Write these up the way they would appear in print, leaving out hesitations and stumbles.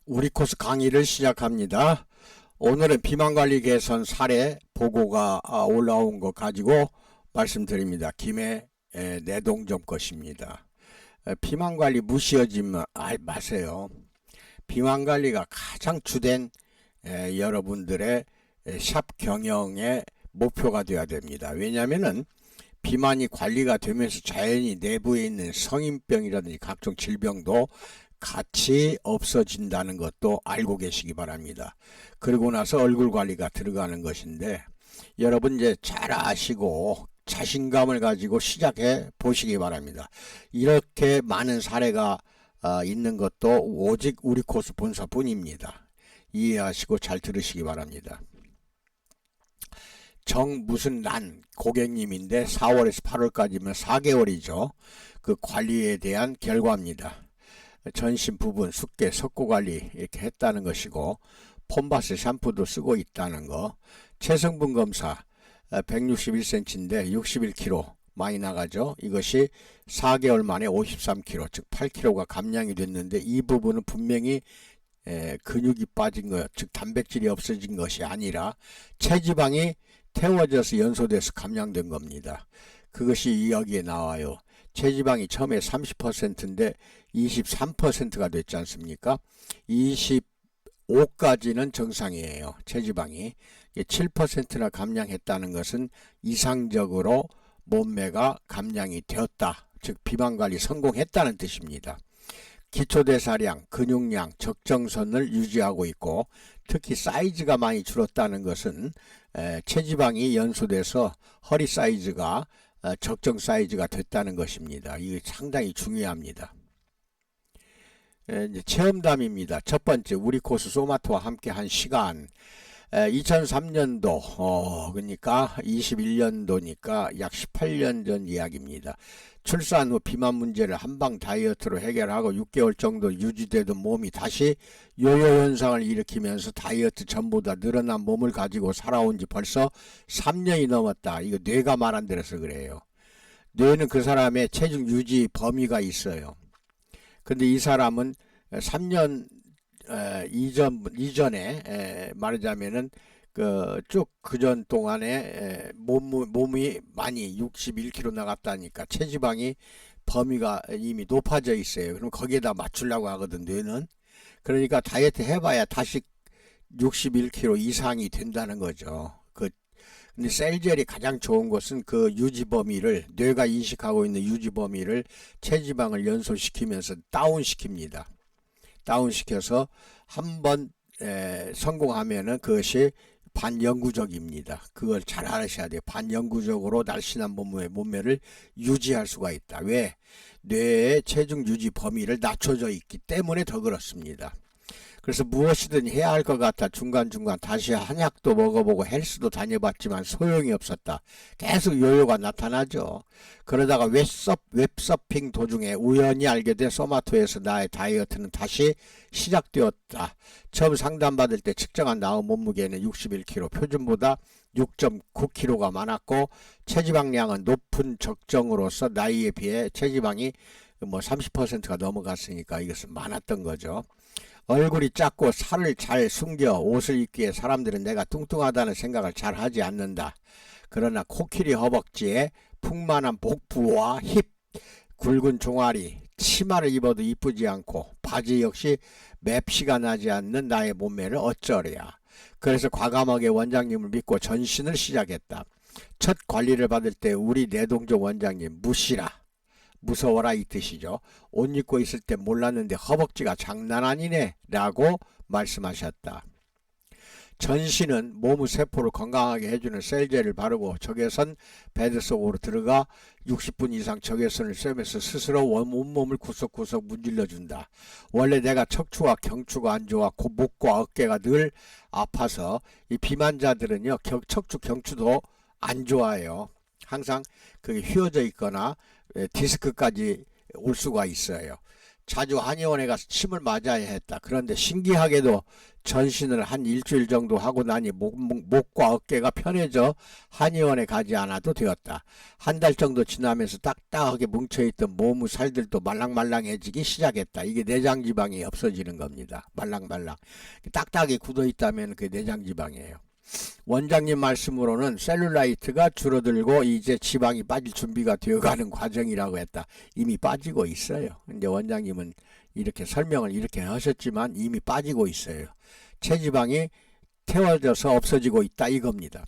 우리 코스 강의를 시작합니다. 오늘은 비만관리 개선 사례 보고가 올라온 거 가지고 말씀드립니다. 김해 내동점 것입니다. 비만관리 무시하지 마세요. 비만관리가 가장 주된 여러분들의 샵 경영의 목표가 되어야 됩니다. 왜냐하면은 비만이 관리가 되면서 자연히 내부에 있는 성인병이라든지 각종 질병도 같이 없어진다는 것도 알고 계시기 바랍니다. 그리고 나서 얼굴 관리가 들어가는 것인데, 여러분 이제 잘 아시고 자신감을 가지고 시작해 보시기 바랍니다. 이렇게 많은 사례가 있는 것도 오직 우리 코스 본사뿐입니다. 이해하시고 잘 들으시기 바랍니다. 무슨 난 고객님인데 4월에서 8월까지면 4개월이죠. 그 관리에 대한 결과입니다. 전신 부분, 숫개, 석고관리 이렇게 했다는 것이고, 폼바스 샴푸도 쓰고 있다는 거. 체성분 검사 161cm인데 61kg 많이 나가죠. 이것이 4개월 만에 53kg, 즉 8kg가 감량이 됐는데, 이 부분은 분명히 근육이 빠진 것, 즉 단백질이 없어진 것이 아니라 체지방이 태워져서 연소돼서 감량된 겁니다. 그것이 여기에 나와요. 체지방이 처음에 30%인데 23%가 됐지 않습니까? 25까지는 정상이에요. 체지방이 7%나 감량했다는 것은 이상적으로 몸매가 감량이 되었다, 즉 비만관리 성공했다는 뜻입니다. 기초대사량, 근육량, 적정선을 유지하고 있고, 특히 사이즈가 많이 줄었다는 것은 체지방이 연소돼서 허리 사이즈가 적정 사이즈가 됐다는 것입니다. 이게 상당히 중요합니다. 이제 체험담입니다. 첫 번째, 우리 코스 소마토와 함께 한 시간. 2003년도 그러니까 21년도니까 약 18년 전 이야기입니다. 출산 후 비만 문제를 한방 다이어트로 해결하고 6개월 정도 유지되던 몸이 다시 요요 현상을 일으키면서 다이어트 전보다 늘어난 몸을 가지고 살아온 지 벌써 3년이 넘었다. 이거 뇌가 말 안 들어서 그래요. 뇌는 그 사람의 체중 유지 범위가 있어요. 근데 이 사람은 3년 이전에 말하자면은 쭉 그전 동안에 몸이 많이 61kg 나갔다니까 체지방이 범위가 이미 높아져 있어요. 그럼 거기에다 맞추려고 하거든, 뇌는. 그러니까 다이어트 해봐야 다시 61kg 이상이 된다는 거죠. 근데 셀젤이 가장 좋은 것은 그 유지 범위를, 뇌가 인식하고 있는 유지 범위를 체지방을 연소시키면서 다운시킵니다. 다운시켜서 한번 성공하면은 그것이 반영구적입니다. 그걸 잘 알으셔야 돼요. 반영구적으로 날씬한 몸매를 유지할 수가 있다. 왜? 뇌의 체중 유지 범위를 낮춰져 있기 때문에 더 그렇습니다. 그래서 무엇이든 해야 할 것 같아 중간중간 다시 한약도 먹어보고 헬스도 다녀봤지만 소용이 없었다. 계속 요요가 나타나죠. 그러다가 웹서핑 도중에 우연히 알게 된 소마토에서 나의 다이어트는 다시 시작되었다. 처음 상담받을 때 측정한 나의 몸무게는 61kg, 표준보다 6.9kg가 많았고, 체지방량은 높은 적정으로서 나이에 비해 체지방이 30%가 넘어갔으니까 이것은 많았던 거죠. 얼굴이 작고 살을 잘 숨겨 옷을 입기에 사람들은 내가 뚱뚱하다는 생각을 잘 하지 않는다. 그러나 코끼리 허벅지에 풍만한 복부와 힙, 굵은 종아리, 치마를 입어도 이쁘지 않고 바지 역시 맵시가 나지 않는 나의 몸매를 어쩌랴. 그래서 과감하게 원장님을 믿고 전신을 시작했다. 첫 관리를 받을 때 우리 내동조 원장님 무시라, 무서워라 이 뜻이죠. 옷 입고 있을 때 몰랐는데 허벅지가 장난 아니네 라고 말씀하셨다. 전신은 몸의 세포를 건강하게 해주는 셀젤을 바르고 적외선 베드 속으로 들어가 60분 이상 적외선을 쐬면서 스스로 온몸을 구석구석 문질러준다. 원래 내가 척추와 경추가 안 좋아 목과 어깨가 늘 아파서 이 비만자들은요 척추 경추도 안 좋아요. 항상 그게 휘어져 있거나 디스크까지 올 수가 있어요. 자주 한의원에 가서 침을 맞아야 했다. 그런데 신기하게도 전신을 한 일주일 정도 하고 나니 목과 어깨가 편해져 한의원에 가지 않아도 되었다. 한 달 정도 지나면서 딱딱하게 뭉쳐있던 몸의 살들도 말랑말랑해지기 시작했다. 이게 내장지방이 없어지는 겁니다. 말랑말랑. 딱딱하게 굳어있다면 그게 내장지방이에요. 원장님 말씀으로는 셀룰라이트가 줄어들고 이제 지방이 빠질 준비가 되어가는 과정이라고 했다. 이미 빠지고 있어요. 이제 원장님은 이렇게 설명을 이렇게 하셨지만 이미 빠지고 있어요. 체지방이 태워져서 없어지고 있다 이겁니다.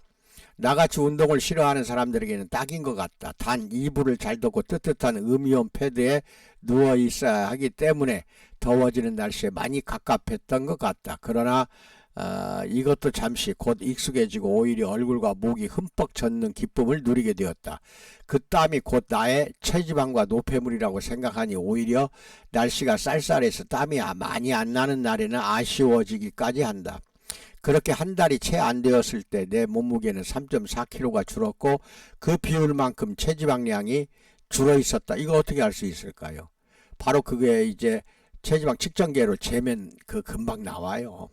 나같이 운동을 싫어하는 사람들에게는 딱인 것 같다. 단 이불을 잘 덮고 뜨뜻한 음이온 패드에 누워 있어야 하기 때문에 더워지는 날씨에 많이 갑갑했던 것 같다. 그러나 이것도 잠시 곧 익숙해지고 오히려 얼굴과 목이 흠뻑 젖는 기쁨을 누리게 되었다. 그 땀이 곧 나의 체지방과 노폐물이라고 생각하니 오히려 날씨가 쌀쌀해서 땀이 많이 안 나는 날에는 아쉬워지기까지 한다. 그렇게 한 달이 채 안 되었을 때 내 몸무게는 3.4kg가 줄었고 그 비율만큼 체지방량이 줄어 있었다. 이거 어떻게 알 수 있을까요? 바로 그게 이제 체지방 측정계로 재면 금방 나와요.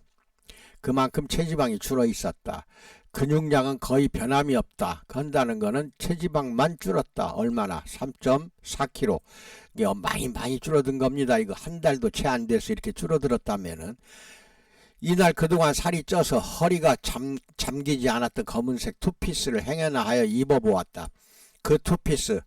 그만큼 체지방이 줄어 있었다. 근육량은 거의 변함이 없다. 한다는 거는 체지방만 줄었다. 얼마나? 3.4kg. 이게 많이 줄어든 겁니다. 이거 한 달도 채 안 돼서 이렇게 줄어들었다면은 이날 그동안 살이 쪄서 허리가 잠기지 않았던 검은색 투피스를 행여나 하여 입어보았다. 그 투피스,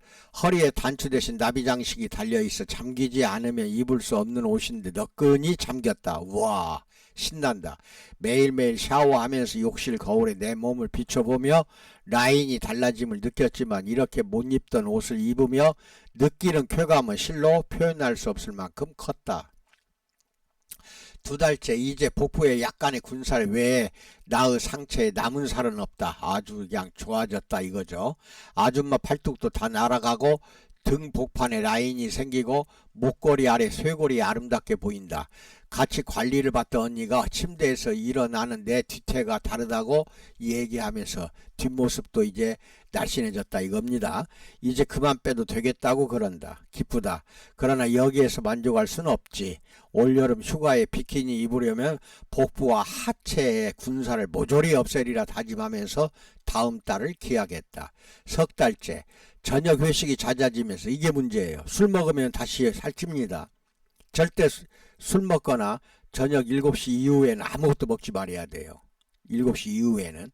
허리에 단추 대신 나비 장식이 달려있어 잠기지 않으면 입을 수 없는 옷인데 너끈히 잠겼다. 우와, 신난다. 매일매일 샤워하면서 욕실 거울에 내 몸을 비춰보며 라인이 달라짐을 느꼈지만 이렇게 못 입던 옷을 입으며 느끼는 쾌감은 실로 표현할 수 없을 만큼 컸다. 2달째 이제 복부에 약간의 군살 외에 나의 상체에 남은 살은 없다. 아주 그냥 좋아졌다 이거죠. 아줌마 팔뚝도 다 날아가고 등 복판에 라인이 생기고 목걸이 아래 쇄골이 아름답게 보인다. 같이 관리를 받던 언니가 침대에서 일어나는 내 뒤태가 다르다고 얘기하면서 뒷모습도 이제 날씬해졌다 이겁니다. 이제 그만 빼도 되겠다고 그런다. 기쁘다. 그러나 여기에서 만족할 수는 없지. 올여름 휴가에 비키니 입으려면 복부와 하체의 군살을 모조리 없애리라 다짐하면서 다음 달을 기약했다. 3달째 저녁 회식이 잦아지면서 이게 문제예요. 술 먹으면 다시 살찝니다. 절대 술 먹거나 저녁 7시 이후에는 아무것도 먹지 말아야 돼요. 7시 이후에는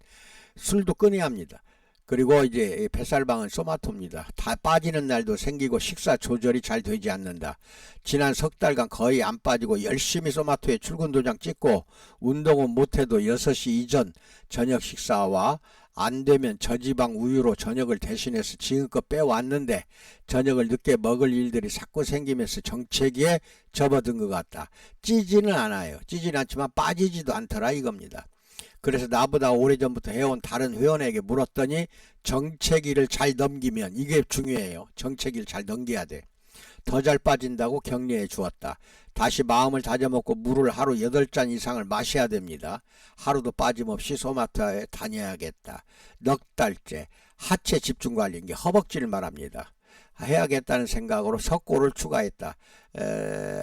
술도 끊어야 합니다. 그리고 이제 뱃살방은 소마토입니다. 다 빠지는 날도 생기고 식사 조절이 잘 되지 않는다. 지난 3달간 거의 안 빠지고 열심히 소마토에 출근 도장 찍고 운동은 못해도 6시 이전 저녁 식사와 안되면 저지방 우유로 저녁을 대신해서 지금껏 빼왔는데 저녁을 늦게 먹을 일들이 자꾸 생기면서 정체기에 접어든 것 같다. 찌지는 않아요. 찌지는 않지만 빠지지도 않더라 이겁니다. 그래서 나보다 오래전부터 해온 다른 회원에게 물었더니 정체기를 잘 넘기면 이게 중요해요. 정체기를 잘 넘겨야 돼. 더 잘 빠진다고 격려해 주었다. 다시 마음을 다져먹고 물을 하루 8잔 이상을 마셔야 됩니다. 하루도 빠짐없이 소마토에 다녀야겠다. 넉 달째 하체 집중관리, 이게 허벅지를 말합니다. 해야겠다는 생각으로 석고를 추가했다.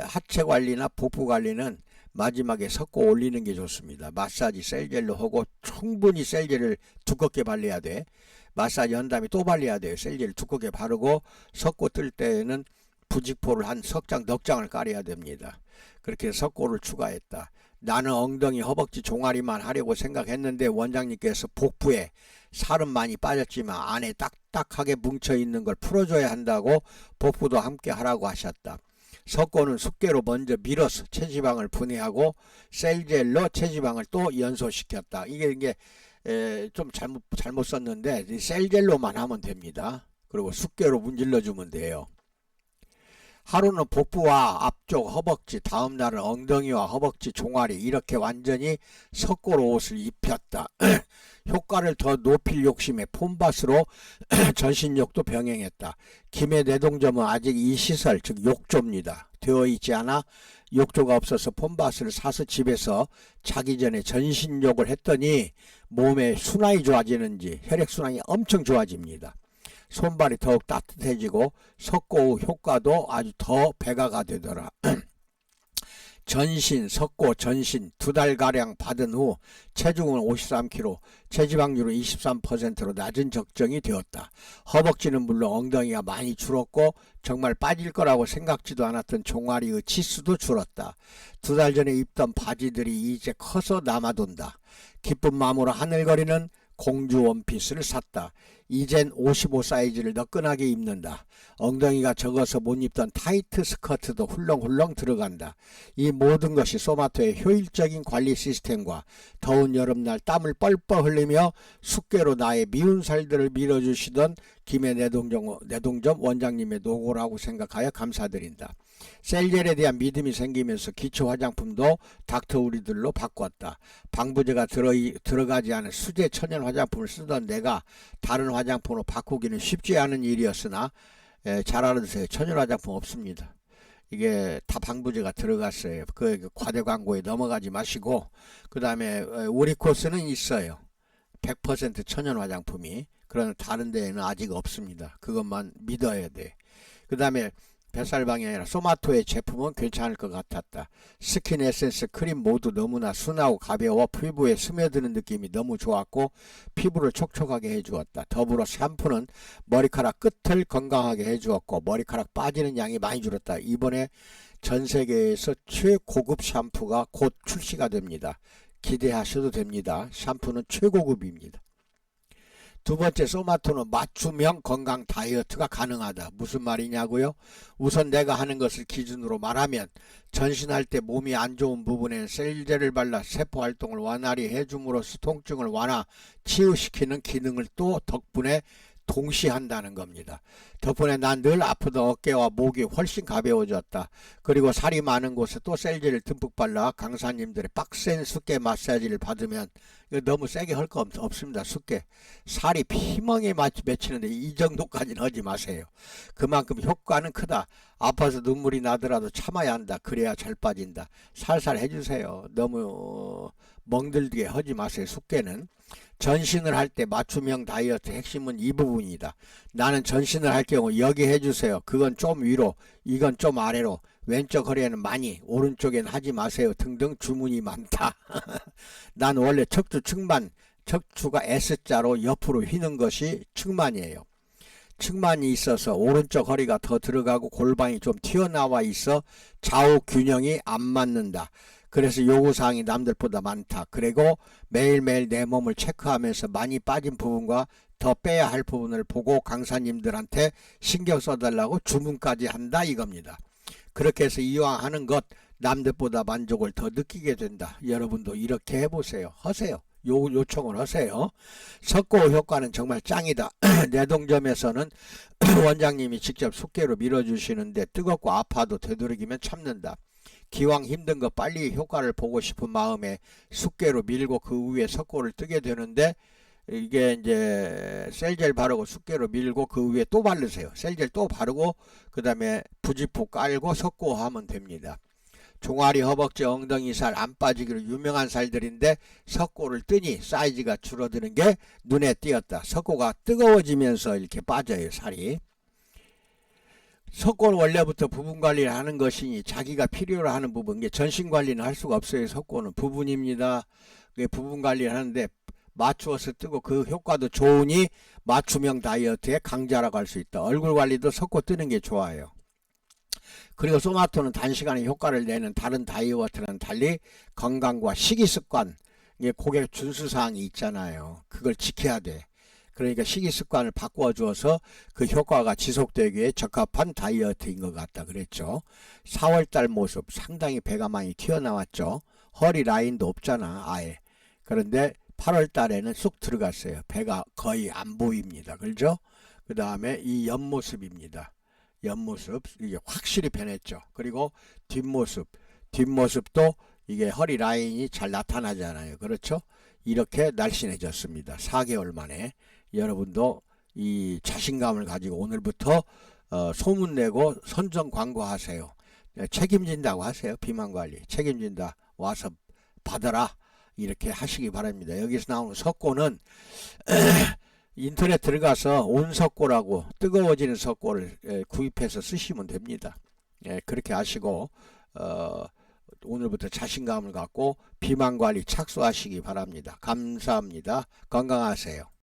하체 관리나 복부 관리는 마지막에 섞고 올리는 게 좋습니다. 마사지 셀젤로 하고 충분히 셀젤을 두껍게 발라야 돼. 마사지 한 다음에 또 발라야 돼요. 셀젤을 두껍게 바르고 섞고 뜰 때는 부직포를 한 석장 넉 장을 깔아야 됩니다. 그렇게 석고를 추가했다. 나는 엉덩이 허벅지 종아리만 하려고 생각했는데 원장님께서 복부에 살은 많이 빠졌지만 안에 딱딱하게 뭉쳐있는 걸 풀어줘야 한다고 복부도 함께 하라고 하셨다. 석고는 숫개로 먼저 밀어서 체지방을 분해하고 셀젤로 체지방을 또 연소시켰다. 이게 좀 잘못 썼는데 셀젤로만 하면 됩니다. 그리고 숫개로 문질러 주면 돼요. 하루는 복부와 앞쪽 허벅지, 다음 날은 엉덩이와 허벅지 종아리, 이렇게 완전히 석고로 옷을 입혔다. 효과를 더 높일 욕심에 폼밭으로 전신욕도 병행했다. 김해 내동점은 아직 이 시설, 즉 욕조입니다. 되어 있지 않아 욕조가 없어서 폼밭을 사서 집에서 자기 전에 전신욕을 했더니 몸의 순환이 좋아지는지 혈액순환이 엄청 좋아집니다. 손발이 더욱 따뜻해지고 석고 효과도 아주 더 배가가 되더라. 전신, 석고, 전신 2달가량 받은 후 체중은 53kg, 체지방률은 23%로 낮은 적정이 되었다. 허벅지는 물론 엉덩이가 많이 줄었고 정말 빠질 거라고 생각지도 않았던 종아리의 치수도 줄었다. 2달 전에 입던 바지들이 이제 커서 남아돈다. 기쁜 마음으로 하늘거리는 공주 원피스를 샀다. 이젠 55 사이즈를 너끈하게 입는다. 엉덩이가 적어서 못 입던 타이트 스커트도 훌렁훌렁 들어간다. 이 모든 것이 소마토의 효율적인 관리 시스템과 더운 여름날 땀을 뻘뻘 흘리며 숙괴로 나의 미운 살들을 밀어주시던 김해 내동점 원장님의 노고라고 생각하여 감사드린다. 셀겔에 대한 믿음이 생기면서 기초 화장품도 닥터우리들로 바꿨다. 방부제가 들어가지 않은 수제 천연 화장품을 쓰던 내가 다른 화장품으로 바꾸기는 쉽지 않은 일이었으나 잘 알아두세요. 천연 화장품 없습니다. 이게 다 방부제가 들어갔어요. 그 과대 광고에 넘어가지 마시고, 그 다음에 우리 코스는 있어요. 100% 천연 화장품이. 그러나 다른 데에는 아직 없습니다. 그것만 믿어야 돼. 그 다음에 뱃살방이 아니라 소마토의 제품은 괜찮을 것 같았다. 스킨 에센스 크림 모두 너무나 순하고 가벼워 피부에 스며드는 느낌이 너무 좋았고 피부를 촉촉하게 해주었다. 더불어 샴푸는 머리카락 끝을 건강하게 해주었고 머리카락 빠지는 양이 많이 줄었다. 이번에 전 세계에서 최고급 샴푸가 곧 출시가 됩니다. 기대하셔도 됩니다. 샴푸는 최고급입니다. 두 번째, 소마토는 맞춤형 건강 다이어트가 가능하다. 무슨 말이냐고요? 우선 내가 하는 것을 기준으로 말하면 전신할 때 몸이 안 좋은 부분엔 셀젤을 발라 세포 활동을 원활히 해줌으로써 통증을 완화, 치유시키는 기능을 또 덕분에 동시에 한다는 겁니다. 덕분에 난 늘 아프던 어깨와 목이 훨씬 가벼워졌다. 그리고 살이 많은 곳에 또 셀젤을 듬뿍 발라 강사님들의 빡센 숙계 마사지를 받으면 이거 너무 세게 할 거 없습니다. 숙계 살이 피멍에 맺히는데 이 정도까지는 하지 마세요. 그만큼 효과는 크다. 아파서 눈물이 나더라도 참아야 한다. 그래야 잘 빠진다. 살살 해주세요. 너무 멍들게 하지 마세요. 숙계는 전신을 할 때 맞춤형 다이어트 핵심은 이 부분이다. 나는 전신을 할 경우 여기 해주세요. 그건 좀 위로, 이건 좀 아래로, 왼쪽 허리에는 많이, 오른쪽엔 하지 마세요 등등 주문이 많다. 난 원래 척추 측만, 척추가 S자로 옆으로 휘는 것이 측만이에요. 측만이 있어서 오른쪽 허리가 더 들어가고 골반이 좀 튀어나와 있어 좌우 균형이 안 맞는다. 그래서 요구사항이 남들보다 많다. 그리고 매일매일 내 몸을 체크하면서 많이 빠진 부분과 더 빼야 할 부분을 보고 강사님들한테 신경 써달라고 주문까지 한다 이겁니다. 그렇게 해서 이왕 하는 것 남들보다 만족을 더 느끼게 된다. 여러분도 이렇게 해보세요. 하세요. 요청을 하세요. 석고 효과는 정말 짱이다. 내동점에서는 원장님이 직접 숙계로 밀어주시는데 뜨겁고 아파도 되도록이면 참는다. 기왕 힘든 거 빨리 효과를 보고 싶은 마음에 숙계로 밀고 그 위에 석고를 뜨게 되는데 이게 이제 셀젤 바르고 숙계로 밀고 그 위에 또 바르세요. 셀젤 또 바르고 그 다음에 부지포 깔고 석고 하면 됩니다. 종아리, 허벅지, 엉덩이 살 안 빠지기로 유명한 살들인데 석고를 뜨니 사이즈가 줄어드는 게 눈에 띄었다. 석고가 뜨거워지면서 이렇게 빠져요, 살이. 석고는 원래부터 부분 관리를 하는 것이니 자기가 필요로 하는 부분, 이게 전신 관리는 할 수가 없어요. 석고는 부분입니다. 부분 관리를 하는데 맞추어서 뜨고 그 효과도 좋으니 맞춤형 다이어트의 강자라고 할 수 있다. 얼굴 관리도 석고 뜨는 게 좋아요. 그리고 소마토는 단시간에 효과를 내는 다른 다이어트와는 달리 건강과 식이습관, 이게 고객 준수사항이 있잖아요. 그걸 지켜야 돼. 그러니까 식이습관을 바꿔주어서 그 효과가 지속되기에 적합한 다이어트인 것 같다 그랬죠. 4월달 모습 상당히 배가 많이 튀어나왔죠. 허리 라인도 없잖아 아예. 그런데 8월달에는 쑥 들어갔어요. 배가 거의 안 보입니다. 그렇죠? 그 다음에 이 옆모습입니다. 옆모습 이게 확실히 변했죠. 그리고 뒷모습도 이게 허리 라인이 잘 나타나잖아요. 그렇죠? 이렇게 날씬해졌습니다. 4개월 만에. 여러분도 이 자신감을 가지고 오늘부터 소문내고 선전 광고하세요. 책임진다고 하세요. 비만관리 책임진다. 와서 받아라. 이렇게 하시기 바랍니다. 여기서 나오는 석고는 인터넷 들어가서 온석고라고 뜨거워지는 석고를 구입해서 쓰시면 됩니다. 그렇게 하시고 오늘부터 자신감을 갖고 비만 관리 착수하시기 바랍니다. 감사합니다. 건강하세요.